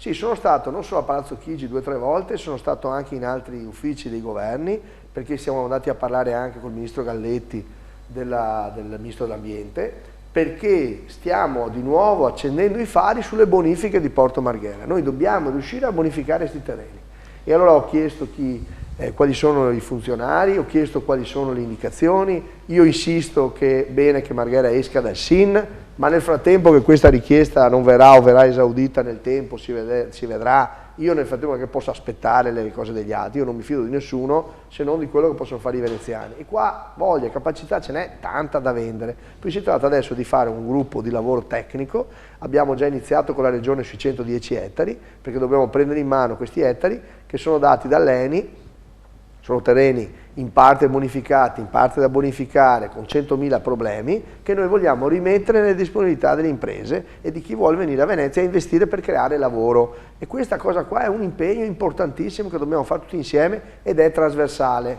Sì, sono stato non solo a Palazzo Chigi 2 o 3 volte, sono stato anche in altri uffici dei governi, perché siamo andati a parlare anche col ministro Galletti del ministro dell'Ambiente, perché stiamo di nuovo accendendo i fari sulle bonifiche di Porto Marghera. Noi dobbiamo riuscire a bonificare questi terreni. E allora ho chiesto quali sono i funzionari, ho chiesto quali sono le indicazioni, io insisto che è bene che Marghera esca dal SIN, ma nel frattempo che questa richiesta non verrà o verrà esaudita nel tempo, si vedrà. Io nel frattempo che posso aspettare le cose degli altri, io non mi fido di nessuno se non di quello che possono fare i veneziani. E qua voglia e capacità ce n'è tanta da vendere. Poi si tratta adesso di fare un gruppo di lavoro tecnico, abbiamo già iniziato con la regione sui 110 ettari, perché dobbiamo prendere in mano questi ettari che sono dati dall'ENI, sono terreni in parte bonificati, in parte da bonificare, con 100.000 problemi, che noi vogliamo rimettere nelle disponibilità delle imprese e di chi vuole venire a Venezia a investire per creare lavoro. E questa cosa qua è un impegno importantissimo che dobbiamo fare tutti insieme ed è trasversale.